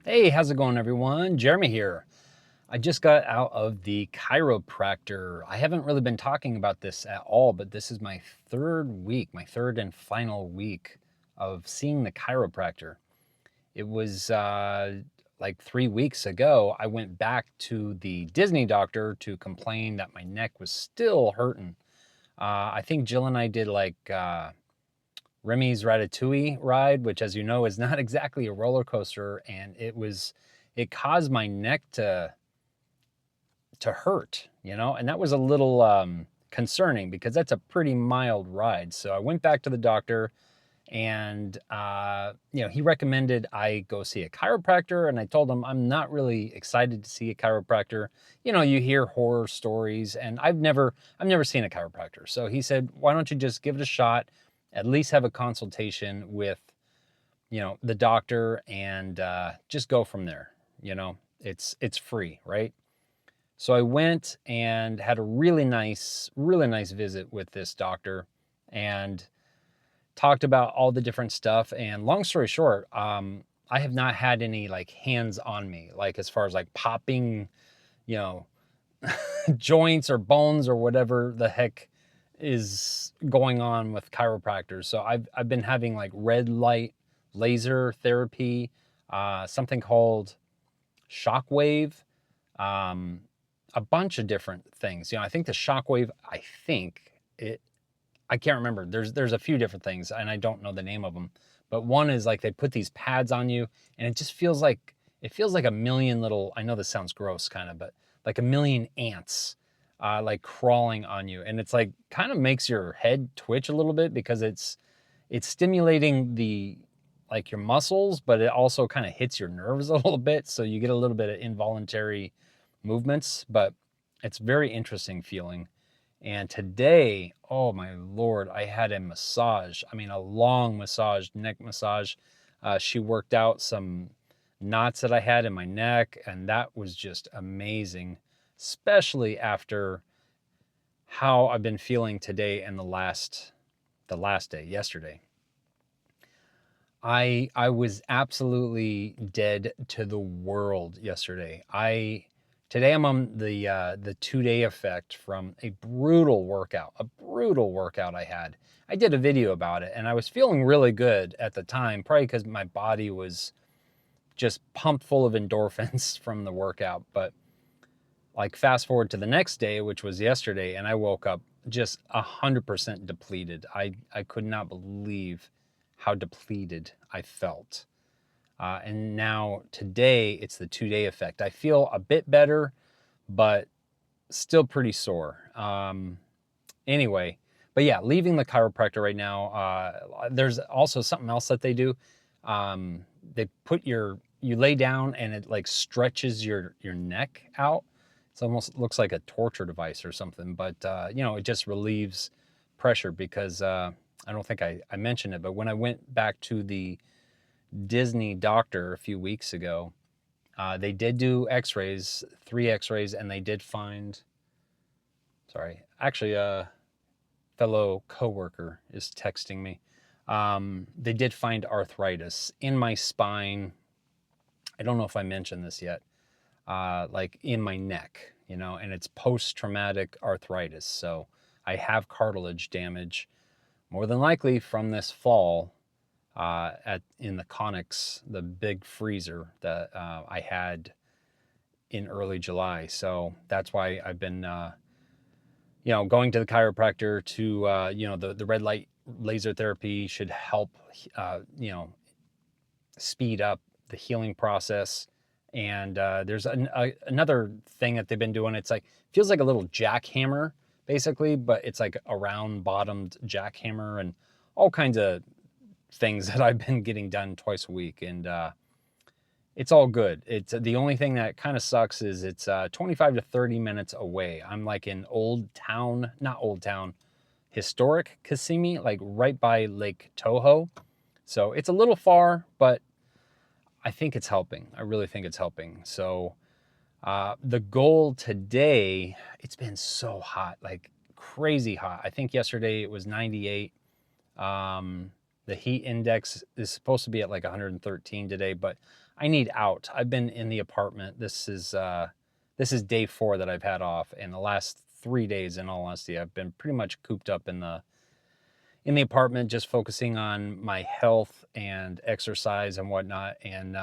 Hey, how's it going, everyone? Jeremy here. I just got out of the chiropractor. I haven't really been talking about this at all, but this is my third week, my third and final week of seeing the chiropractor. It was like 3 weeks ago, I went back to the Disney doctor to complain that my neck was still hurting. I think Jill and I did Remy's Ratatouille ride, which, as you know, is not exactly a roller coaster, and it caused my neck to hurt, and that was a little concerning because that's a pretty mild ride. So I went back to the doctor, and he recommended I go see a chiropractor, and I told him I'm not really excited to see a chiropractor. You hear horror stories, and I've never seen a chiropractor. So he said, why don't you just give it a shot, at least have a consultation with the doctor, and just go from there. It's free, right? So I went and had a really nice visit with this doctor, and talked about all the different stuff. And long story short, I have not had any like hands on me, like as far as like popping, you know, joints or bones or whatever the heck is going on with chiropractors. So I've been having like red light laser therapy, something called shockwave, um, a bunch of different things. I think the shockwave, I can't remember. There's a few different things, and I don't know the name of them. But one is like they put these pads on you, and it just feels like a million little. I know this sounds gross, kind of, but like a million ants, like crawling on you, and it's like kind of makes your head twitch a little bit because it's stimulating like your muscles, but it also kind of hits your nerves a little bit, so you get a little bit of involuntary movements. But it's very interesting feeling. And today, oh my Lord, I had a massage. I mean, a long massage, neck massage. She worked out some knots that I had in my neck, and that was just amazing, especially after how I've been feeling today and the last day, yesterday. I was absolutely dead to the world yesterday. Today I'm on the 2 day effect from a brutal workout I had. I did a video about it, and I was feeling really good at the time, probably because my body was just pumped full of endorphins from the workout. But like fast forward to the next day, which was yesterday, and I woke up just 100% depleted. I could not believe how depleted I felt. And now today, it's the 2 day effect. I feel a bit better, but still pretty sore. Anyway, but yeah, leaving the chiropractor right now. There's also something else that they do. They you lay down, and it like stretches your neck out. It almost looks like a torture device or something, but it just relieves pressure because I don't think I mentioned it, but when I went back to the Disney doctor a few weeks ago, they did do x-rays, 3 x-rays, and they did find, sorry, actually a fellow coworker is texting me. They did find arthritis in my spine. I don't know if I mentioned this yet, like in my neck, and it's post-traumatic arthritis. So I have cartilage damage, more than likely from this fall, in the Conex, the big freezer that I had in early July. So that's why I've been, going to the chiropractor to, the red light laser therapy should help, speed up the healing process. And there's another thing that they've been doing. It's like, feels like a little jackhammer, basically, but it's like a round bottomed jackhammer, and all kinds of things that I've been getting done twice a week, and it's all good. It's the only thing that kind of sucks is it's 25 to 30 minutes away. I'm like in not Old Town, historic Kissimmee, like right by Lake Toho. So it's a little far, but I think it's helping. I really think it's helping. So the goal today, it's been so hot, like crazy hot. I think yesterday it was 98. The heat index is supposed to be at like 113 today, but I need out. I've been in the apartment. This is day 4 that I've had off, and the last 3 days, in all honesty, I've been pretty much cooped up in the apartment, just focusing on my health and exercise and whatnot. And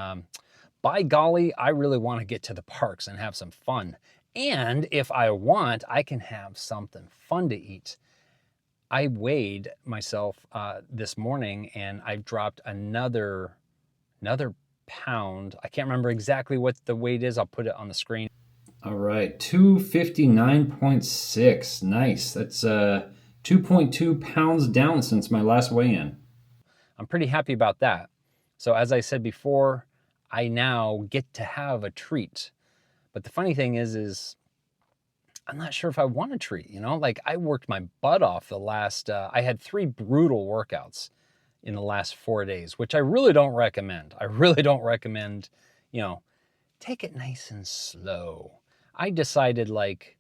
by golly, I really want to get to the parks and have some fun. And if I want, I can have something fun to eat. I weighed myself this morning, and I've dropped another pound. I can't remember exactly what the weight is. I'll put it on the screen. All right, 259.6. Nice. That's 2.2 pounds down since my last weigh-in. I'm pretty happy about that. So as I said before, I now get to have a treat. But the funny thing is I'm not sure if I want a treat, you know? Like, I worked my butt off the last, I had 3 brutal workouts in the last 4 days, which I really don't recommend. I really don't recommend, you know, take it nice and slow. I decided, like,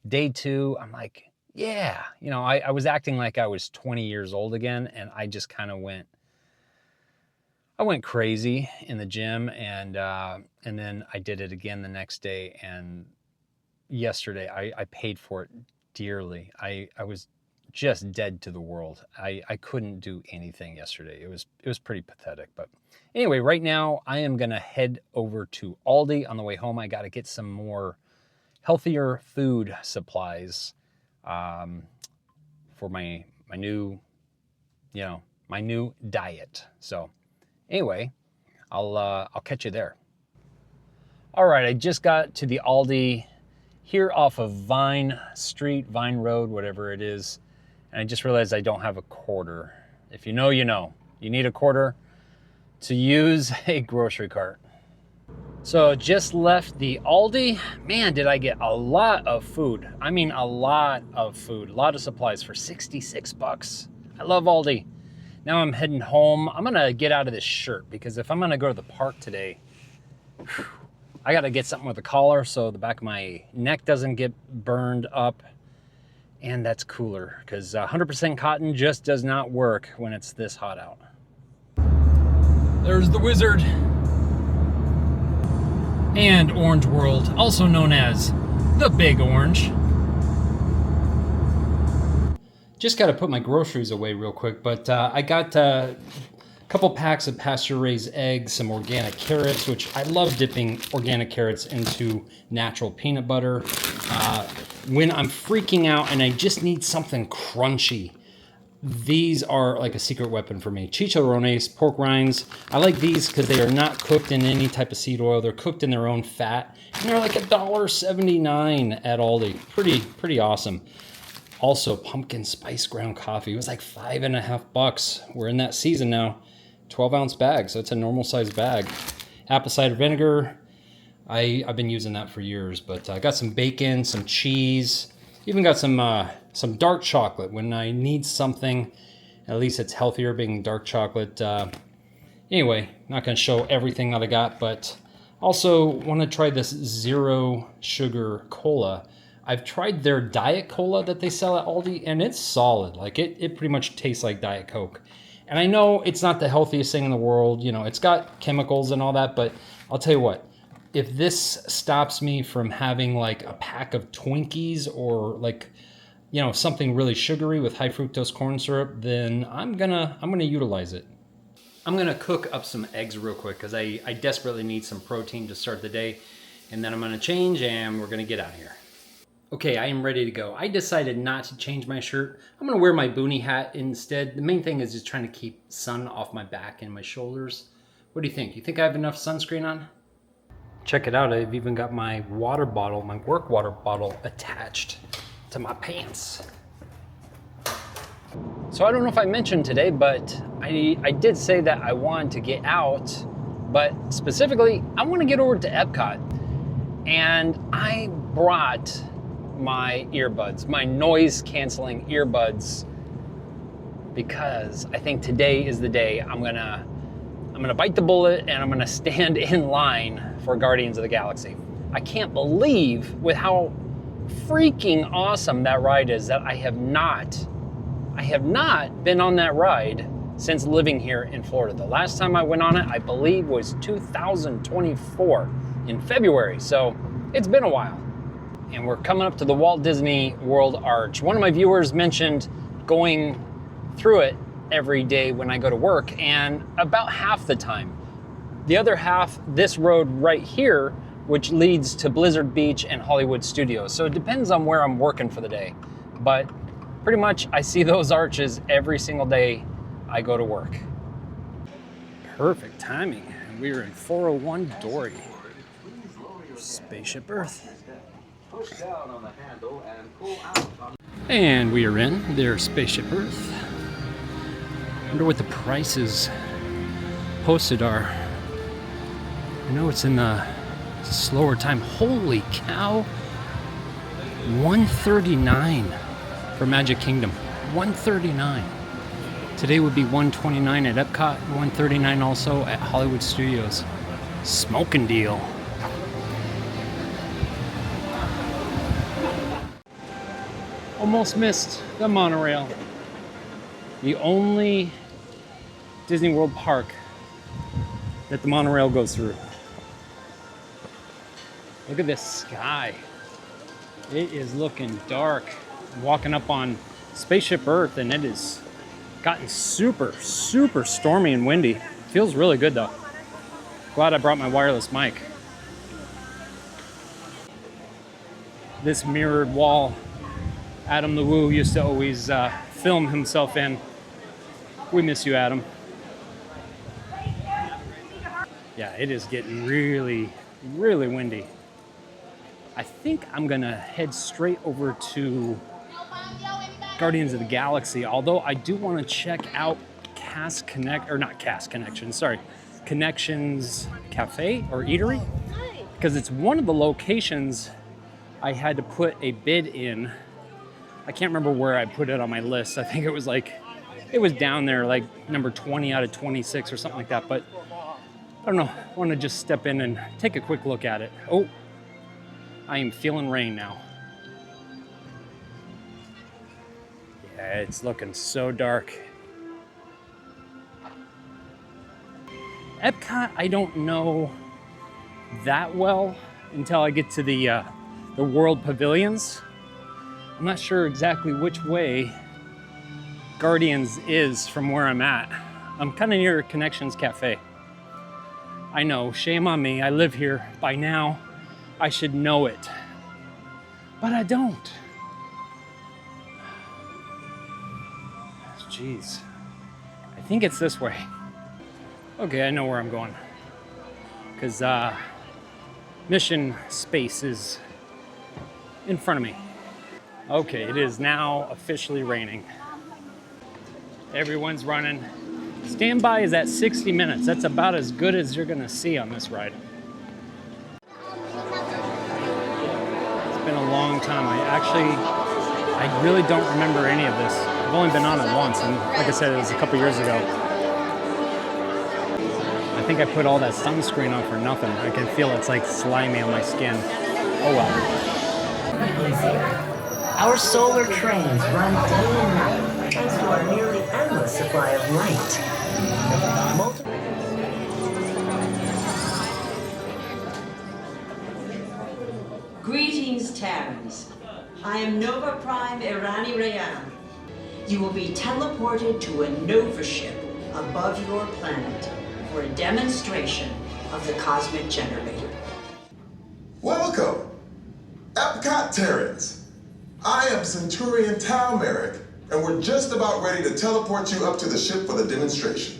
day 2, I'm like, yeah, you know, I was acting like I was 20 years old again, and I just kind of went crazy in the gym, and then I did it again the next day, and yesterday I paid for it dearly. I was just dead to the world. I couldn't do anything yesterday. It was pretty pathetic. But anyway, right now I am gonna head over to Aldi. On the way home, I got to get some more healthier food supplies for my new, you know, my new diet. So anyway, I'll catch you there. All right, I just got to the Aldi here off of Vine Street, Vine Road, whatever it is. And I just realized I don't have a quarter. If you know, you know. You need a quarter to use a grocery cart. So just left the Aldi. Man, did I get a lot of food. I mean, a lot of food, a lot of supplies for 66 bucks. I love Aldi. Now I'm heading home. I'm gonna get out of this shirt because if I'm gonna go to the park today, I gotta get something with a collar so the back of my neck doesn't get burned up. And that's cooler because 100% cotton just does not work when it's this hot out. There's the Wizard. And Orange World, also known as the Big Orange. Just got to put my groceries away real quick, but I got a couple packs of pasture-raised eggs, some organic carrots, which I love dipping organic carrots into natural peanut butter. When I'm freaking out and I just need something crunchy, these are like a secret weapon for me. Chicharrones, pork rinds. I like these because they are not cooked in any type of seed oil. They're cooked in their own fat. And they're like $1.79 at Aldi. Pretty awesome. Also, pumpkin spice ground coffee. It was like $5.50. We're in that season now. 12-ounce bag, so it's a normal size bag. Apple cider vinegar. I've been using that for years, but I got some bacon, some cheese, even got some dark chocolate when I need something. At least it's healthier being dark chocolate. Anyway, not going to show everything that I got, but also want to try this zero sugar cola. I've tried their Diet Cola that they sell at Aldi, and it's solid. Like it pretty much tastes like Diet Coke. And I know it's not the healthiest thing in the world. You know, it's got chemicals and all that, but I'll tell you what. If this stops me from having like a pack of Twinkies or like, you know, something really sugary with high fructose corn syrup, then I'm gonna utilize it. I'm gonna cook up some eggs real quick because I desperately need some protein to start the day, and then I'm gonna change and we're gonna get out of here. Okay, I am ready to go. I decided not to change my shirt. I'm gonna wear my boonie hat instead. The main thing is just trying to keep sun off my back and my shoulders. What do you think? You think I have enough sunscreen on? Check it out, I've even got my water bottle, my work water bottle attached to my pants. So I don't know if I mentioned today, but I did say that I wanted to get out, but specifically, I want to get over to Epcot. And I brought my earbuds, my noise canceling earbuds, because I think today is the day I'm gonna bite the bullet and I'm gonna stand in line for Guardians of the Galaxy. I can't believe with how freaking awesome that ride is that I have not been on that ride since living here in Florida. The last time I went on it, I believe, was 2024 in February. So it's been a while. And we're coming up to the Walt Disney World Arch. One of my viewers mentioned going through it every day when I go to work, and about half the time. The other half, this road right here, which leads to Blizzard Beach and Hollywood Studios. So it depends on where I'm working for the day. But pretty much I see those arches every single day I go to work. Perfect timing. We are in 401 Dory. Spaceship Earth. And we are in their Spaceship Earth. Wonder what the prices posted are. I know it's in it's a slower time. Holy cow! $139 for Magic Kingdom. $139. Today would be $129 at Epcot, $139 also at Hollywood Studios. Smoking deal. Almost missed the monorail. The only Disney World park that the monorail goes through. Look at this sky. It is looking dark. I'm walking up on Spaceship Earth and it has gotten super, super stormy and windy. Feels really good though. Glad I brought my wireless mic. This mirrored wall, Adam the Woo used to always film himself in. We miss you, Adam. Yeah, it is getting really, really windy. I think I'm gonna head straight over to Guardians of the Galaxy, although I do want to check out Connections Cafe or Eatery, because it's one of the locations I had to put a bid in. I can't remember where I put it on my list. I think it was down there, like number 20 out of 26 or something like that, but I don't know. I want to just step in and take a quick look at it. Oh, I am feeling rain now. Yeah, it's looking so dark. Epcot, I don't know that well until I get to the World Pavilions. I'm not sure exactly which way Guardians is from where I'm at. I'm kind of near Connections Cafe. I know, shame on me. I live here. By now, I should know it. But I don't. Jeez. I think it's this way. Okay, I know where I'm going. Because Mission Space is in front of me. Okay, it is now officially raining. Everyone's running. Standby is at 60 minutes. That's about as good as you're gonna see on this ride. It's been a long time. I really don't remember any of this. I've only been on it once, and like I said, it was a couple years ago. I think I put all that sunscreen on for nothing. I can feel it's like slimy on my skin. Oh well. Our solar trains run day and night thanks to our nearly endless supply of light. Greetings, Terrans. I am Nova Prime Irani Rayan. You will be teleported to a Nova ship above your planet for a demonstration of the cosmic generator. Welcome, Epcot Terrans. I am Centurion Talmeric, and we're just about ready to teleport you up to the ship for the demonstration.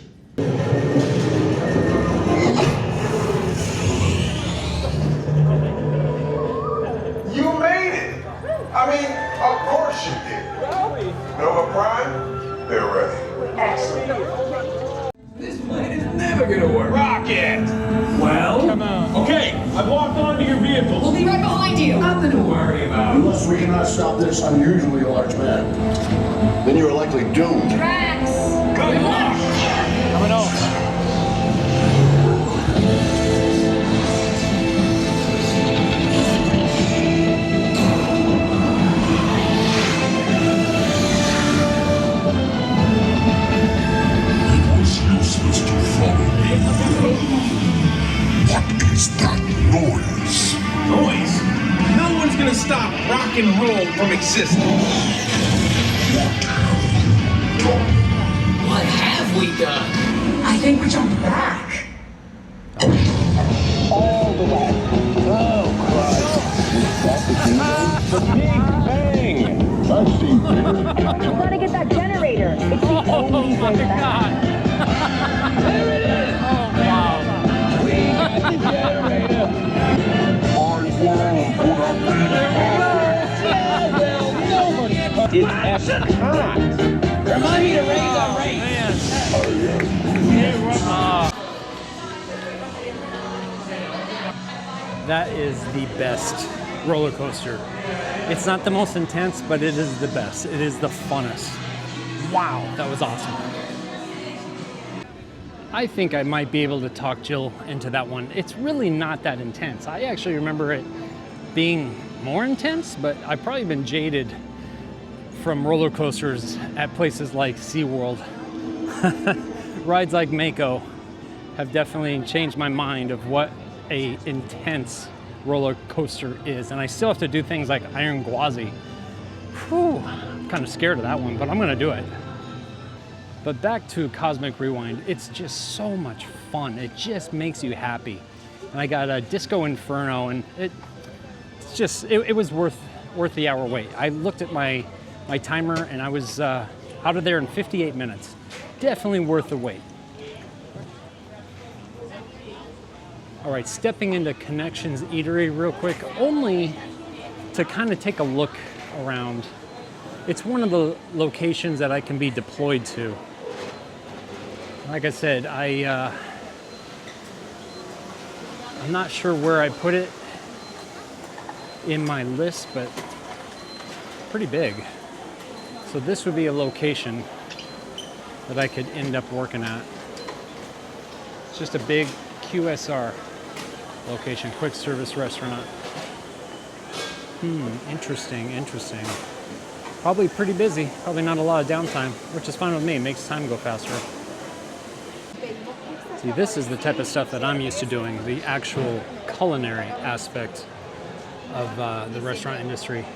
You made it! I mean, of course you did. Nova Prime, they're ready. Excellent. This plan is never gonna work. Rocket! Well, Come on. Okay, I've locked onto your vehicle. We'll be right behind you. nothing to worry about. Unless we cannot stop this unusually large man, then you are likely doomed. Drax. Good luck! Coming on. gonna stop rock and roll from existing. What have we done? I think we jumped back. All the way. Oh, Christ. The Big Bang. I've seen bigger. You gotta get that generator. It's the only way back. There it is! Oh, wow. We got the generator. It's Epcot. Remind me to raise our rates. That is the best roller coaster. It's not the most intense, but it is the best. It is the funnest. Wow, that was awesome. I think I might be able to talk Jill into that one. It's really not that intense. I actually remember it being more intense, but I've probably been jaded from roller coasters at places like SeaWorld. Rides like Mako have definitely changed my mind of what a intense roller coaster is. And I still have to do things like Iron Gwazi. Whew, I'm kind of scared of that one, but I'm gonna do it. But back to Cosmic Rewind, it's just so much fun. It just makes you happy. And I got a Disco Inferno, and it was worth the hour wait. I looked at my timer, and I was out of there in 58 minutes. Definitely worth the wait. All right, stepping into Connections Eatery real quick, only to kind of take a look around. It's one of the locations that I can be deployed to. Like I said, I'm not sure where I put it in my list, but pretty big. So this would be a location that I could end up working at. It's just a big QSR location, quick service restaurant. Interesting. Probably pretty busy, probably not a lot of downtime, which is fine with me, it makes time go faster. See, this is the type of stuff that I'm used to doing, the actual culinary aspect of the restaurant industry.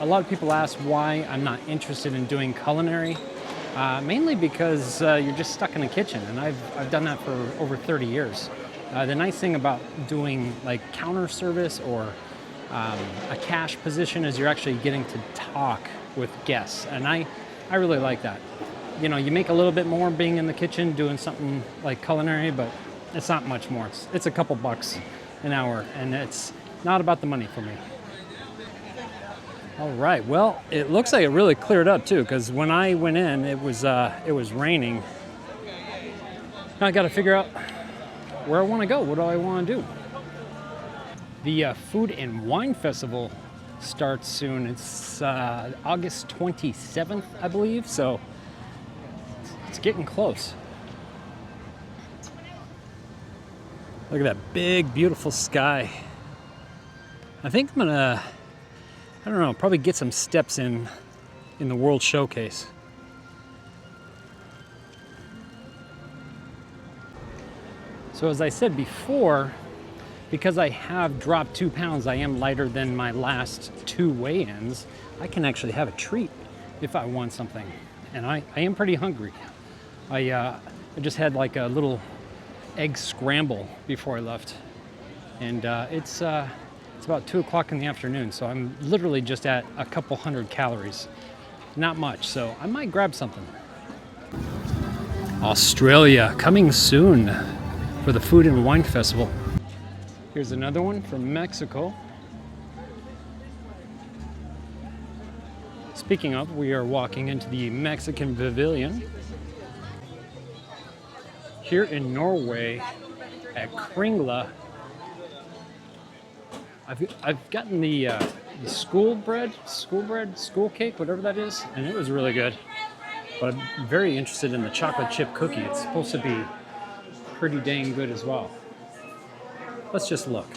A lot of people ask why I'm not interested in doing culinary. Mainly because you're just stuck in the kitchen, and I've done that for over 30 years. The nice thing about doing like counter service or a cash position is you're actually getting to talk with guests, and I really like that. You know, you make a little bit more being in the kitchen doing something like culinary, but it's not much more. It's a couple bucks an hour, and it's not about the money for me. All right, well, it looks like it really cleared up too, because when I went in, it was raining. Now I got to figure out where I want to go. What do I want to do? The Food and Wine Festival starts soon. It's August 27th, I believe, so it's getting close. Look at that big, beautiful sky. I think I'm gonna, I don't know, probably get some steps in the World Showcase. So as I said before, because I have dropped 2 pounds, I am lighter than my last 2 weigh-ins. I can actually have a treat if I want something. And I am pretty hungry. I just had like a little egg scramble before I left. And it's about 2 o'clock in the afternoon, so I'm literally just at a couple hundred calories. Not much, so I might grab something. Australia, coming soon for the Food and Wine Festival. Here's another one from Mexico. Speaking of, we are walking into the Mexican pavilion here in Norway at Kringla. I've gotten the school cake, whatever that is, and it was really good. But I'm very interested in the chocolate chip cookie. It's supposed to be pretty dang good as well. Let's just look.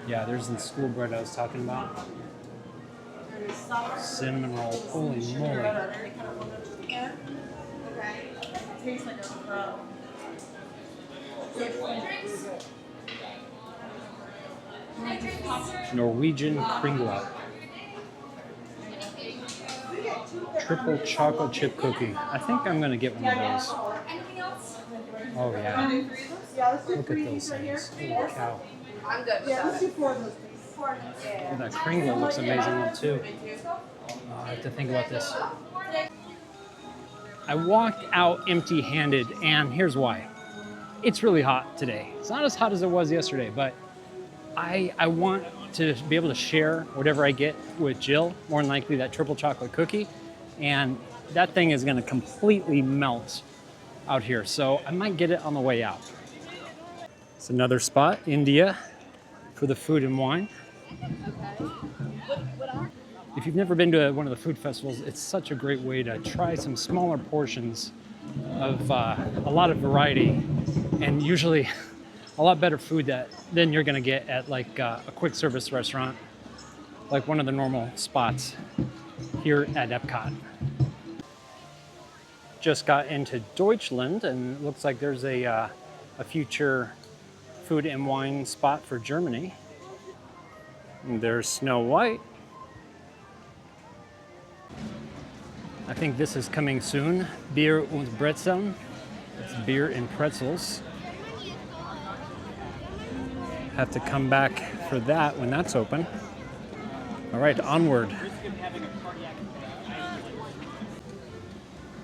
Yeah, there's the school bread I was talking about. Cinnamon roll, holy moly. Norwegian kringla. Triple chocolate chip cookie. I think I'm gonna get one of those. Oh yeah. Look at those things. Holy cow. And that kringle looks amazing too. I have to think about this. I walked out empty-handed, and here's why. It's really hot today. It's not as hot as it was yesterday, but I want to be able to share whatever I get with Jill, more than likely that triple chocolate cookie, and that thing is gonna completely melt out here, so I might get it on the way out. It's another spot, India, for the food and wine. If you've never been to one of the food festivals, it's such a great way to try some smaller portions of a lot of variety, and usually a lot better food than you're gonna get at like a quick service restaurant, like one of the normal spots here at Epcot. Just got into Deutschland, and it looks like there's a future food and wine spot for Germany. And there's Snow White. I think this is coming soon. Bier und Brezeln. It's beer and pretzels. Have to come back for that when that's open. All right, onward.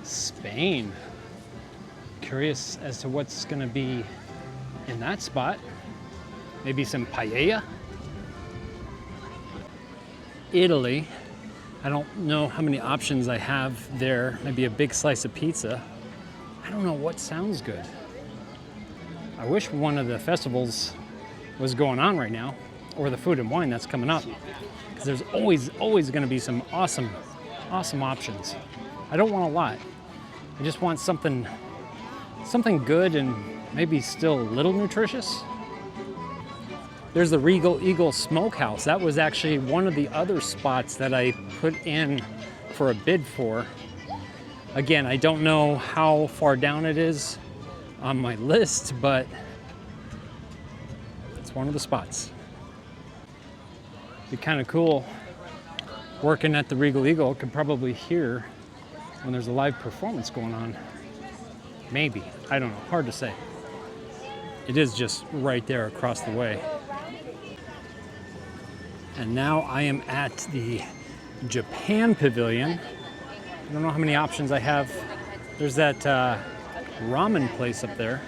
Spain. Curious as to what's gonna be in that spot. Maybe some paella. Italy. I don't know how many options I have there. Maybe a big slice of pizza. I don't know what sounds good. I wish one of the festivals was going on right now, or the food and wine that's coming up, because there's always going to be some awesome options. I don't want a lot. I just want something good and maybe still a little nutritious. There's the Regal Eagle Smokehouse. That was actually one of the other spots that I put in for a bid for. Again, I don't know how far down it is on my list, but it's one of the spots. Be kind of cool working at the Regal Eagle. Could probably hear when there's a live performance going on. Maybe, I don't know, hard to say. It is just right there across the way. And now I am at the Japan Pavilion. I don't know how many options I have. There's that ramen place up there.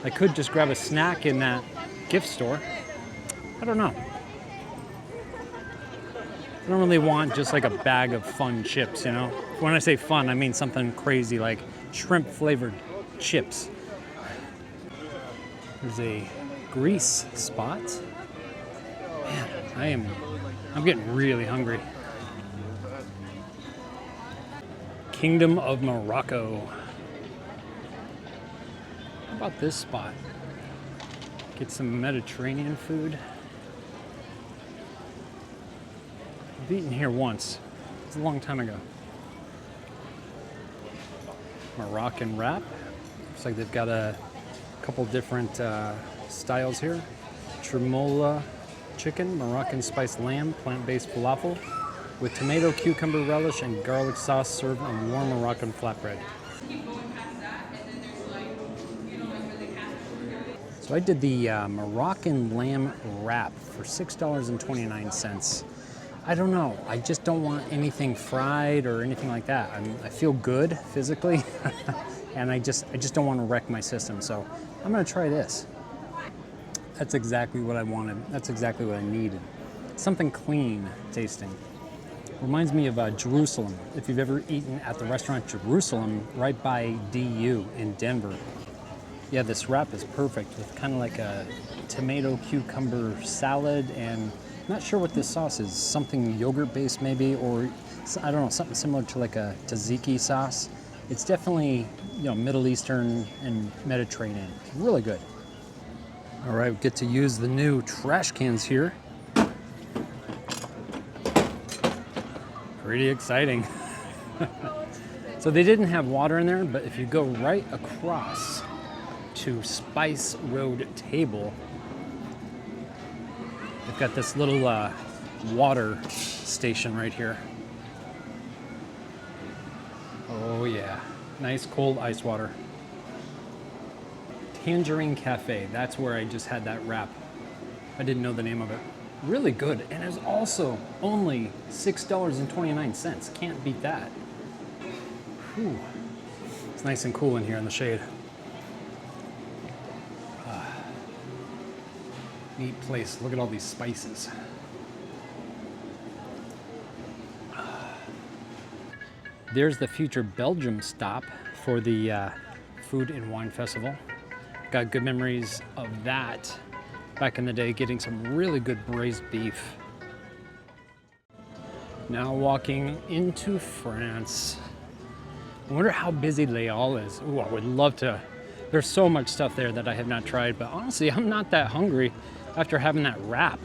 I could just grab a snack in that gift store. I don't know. I don't really want just like a bag of fun chips, you know? When I say fun, I mean something crazy like shrimp flavored chips. There's a Greece spot. Man, I'm getting really hungry. Kingdom of Morocco. How about this spot? Get some Mediterranean food. I've eaten here once. It's a long time ago. Moroccan wrap. Looks like they've got a couple different styles here. Tremola chicken, Moroccan spiced lamb, plant-based falafel with tomato, cucumber relish, and garlic sauce served on warm Moroccan flatbread. So I did the Moroccan lamb wrap for $6.29. I don't know, I just don't want anything fried or anything like that. I feel good physically, and I just don't want to wreck my system, so I'm gonna try this. That's exactly what I wanted. That's exactly what I needed. Something clean tasting. Reminds me of Jerusalem. If you've ever eaten at the restaurant Jerusalem, right by DU in Denver. Yeah, this wrap is perfect with kind of like a tomato cucumber salad, and I'm not sure what this sauce is. Something yogurt based maybe, or I don't know, something similar to like a tzatziki sauce. It's definitely, you know, Middle Eastern and Mediterranean. It's really good. All right, we get to use the new trash cans here. Pretty exciting. So they didn't have water in there, but if you go right across to Spice Road Table. They've got this little water station right here. Oh yeah, nice cold ice water. Tangerine Cafe, that's where I just had that wrap. I didn't know the name of it. Really good, and it's also only $6.29. Can't beat that. Whew. It's nice and cool in here in the shade. Neat place. Look at all these spices. There's the future Belgium stop for the Food and Wine Festival. Got good memories of that back in the day, getting some really good braised beef. Now walking into France. I wonder how busy Les Halles is. Ooh, I would love to. There's so much stuff there that I have not tried, but honestly, I'm not that hungry after having that wrap.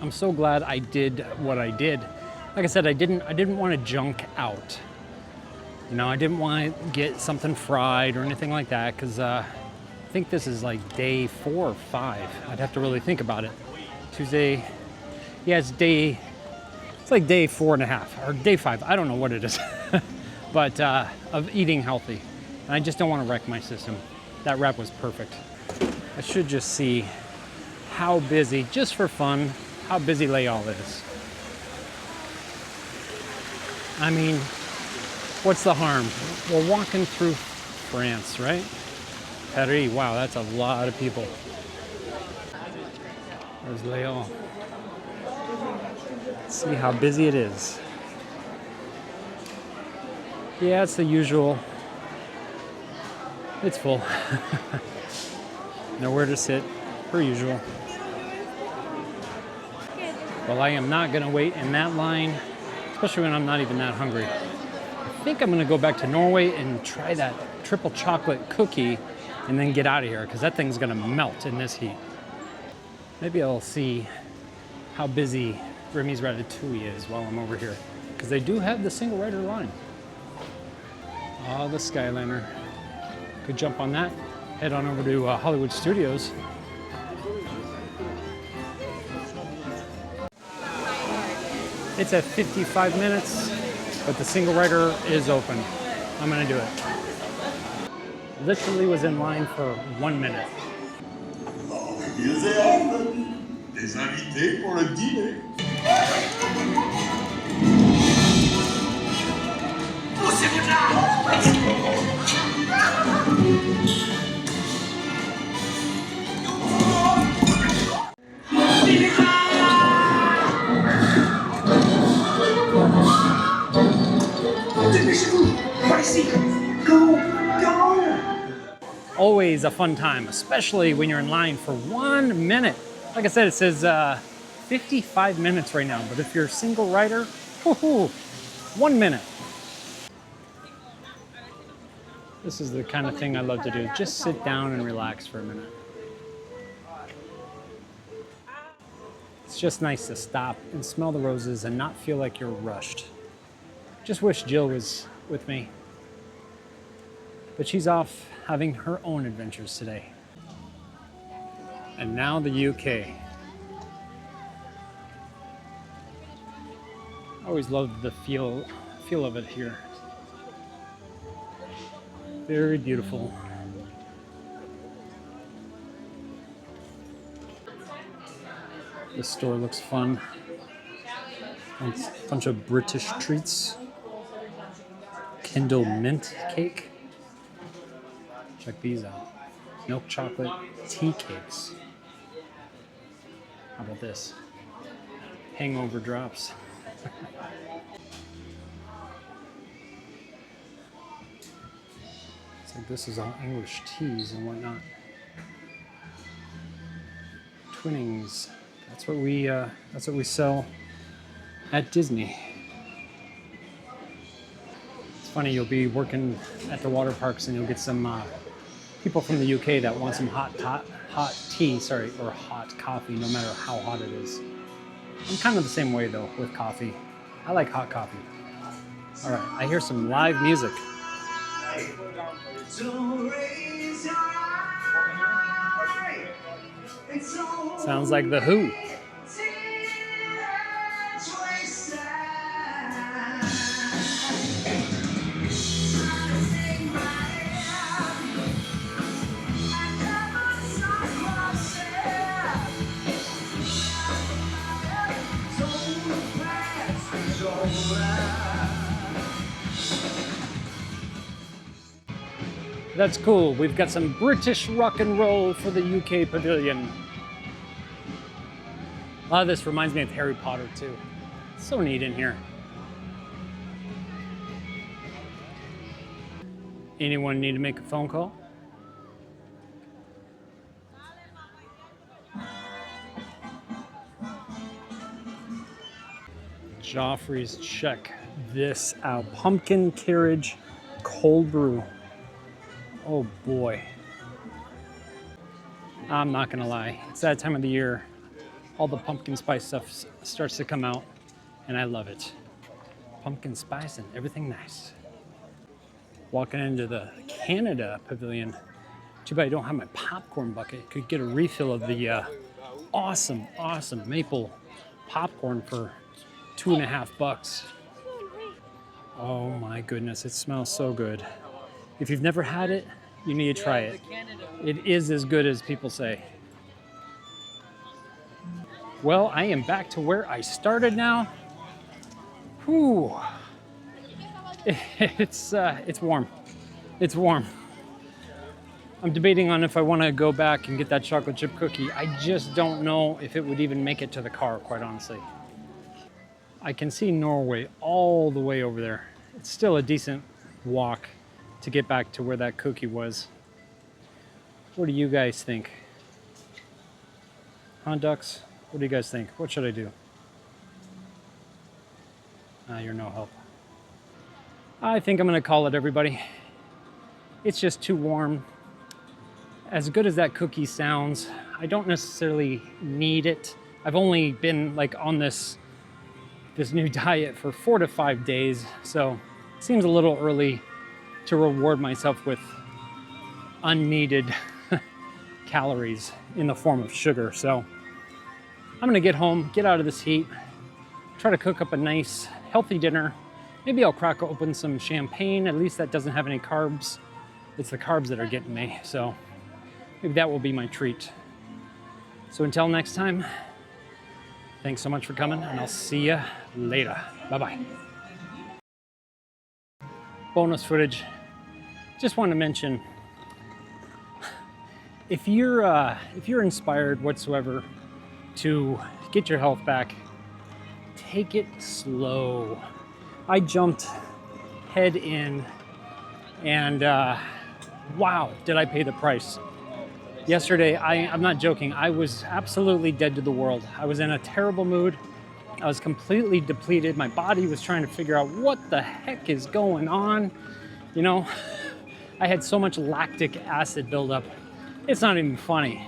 I'm so glad I did what I did. Like I said, I didn't want to junk out. You know, I didn't want to get something fried or anything like that, because I think this is like day 4 or 5. I'd have to really think about it. Tuesday, yeah, it's like day 4.5 or day 5. I don't know what it is, but of eating healthy. And I just don't want to wreck my system. That wrap was perfect. I should just see how busy, just for fun, how busy Les Halles is. I mean, what's the harm? We're walking through France, right? Paris, wow, that's a lot of people. There's Les Halles. Let's see how busy it is. Yeah, it's the usual. It's full. Nowhere to sit, per usual. Well, I am not gonna wait in that line, especially when I'm not even that hungry. I think I'm gonna go back to Norway and try that triple chocolate cookie and then get out of here, because that thing's gonna melt in this heat. Maybe I'll see how busy Remy's Ratatouille is while I'm over here, because they do have the single rider line. Oh, the Skyliner. Could jump on that, head on over to Hollywood Studios. It's at 55 minutes, but the single rider is open. I'm gonna do it. Literally was in line for 1 minute. Des invités pour le dîner. Poussez-vous de là! Always a fun time, especially when you're in line for 1 minute. Like I said, it says 55 minutes right now, but if you're a single rider, 1 minute. This is the kind of thing I love to do. Just sit down and relax for a minute. It's just nice to stop and smell the roses and not feel like you're rushed. Just wish Jill was with me. But she's off having her own adventures today. And now the UK. I always loved the feel of it here. Very beautiful. This store looks fun. It's a bunch of British treats. Kindle mint cake. Check these out. Milk chocolate tea cakes. How about this? Hangover drops. It's like this is all English teas and whatnot. Twinnings. That's what we sell at Disney. It's funny, you'll be working at the water parks and you'll get some people from the UK that want some hot tea, or hot coffee, no matter how hot it is. I'm kind of the same way though with coffee. I like hot coffee. All right, I hear some live music. So raise your eye. It's all Sounds like The Who. That's cool. We've got some British rock and roll for the UK pavilion. A lot of this reminds me of Harry Potter too. It's so neat in here. Anyone need to make a phone call? Joffrey's, check this out. Pumpkin carriage cold brew. Oh boy. I'm not gonna lie, it's that time of the year. All the pumpkin spice stuff starts to come out and I love it. Pumpkin spice and everything nice. Walking into the Canada pavilion. Too bad I don't have my popcorn bucket. Could get a refill of the awesome maple popcorn for $2.50. Oh my goodness, it smells so good. If you've never had it, you need to try it. It is as good as people say. Well, I am back to where I started now. Whew. It's warm. It's warm. I'm debating on if I want to go back and get that chocolate chip cookie. I just don't know if it would even make it to the car, quite honestly. I can see Norway all the way over there. It's still a decent walk to get back to where that cookie was. What do you guys think? Huh, ducks? What do you guys think? What should I do? You're no help. I think I'm gonna call it, everybody. It's just too warm. As good as that cookie sounds, I don't necessarily need it. I've only been like on this new diet for 4 to 5 days, so it seems a little early to reward myself with unneeded calories in the form of sugar. So I'm gonna get home, get out of this heat, try to cook up a nice healthy dinner. Maybe I'll crack open some champagne. At least that doesn't have any carbs. It's the carbs that are getting me. So maybe that will be my treat. So until next time, thanks so much for coming and I'll see you later. Bye-bye. Bonus footage. Just want to mention, if you're inspired whatsoever to get your health back, take it slow. I jumped head in and wow, did I pay the price. Yesterday, I'm not joking, I was absolutely dead to the world. I was in a terrible mood. I was completely depleted. My body was trying to figure out what the heck is going on. You know, I had so much lactic acid buildup. It's not even funny.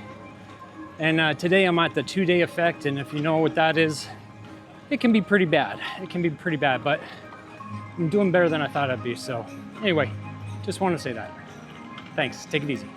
And today I'm at the 2-day effect, and if you know what that is, it can be pretty bad. It can be pretty bad, but I'm doing better than I thought I'd be. So anyway, just want to say that. Thanks, take it easy.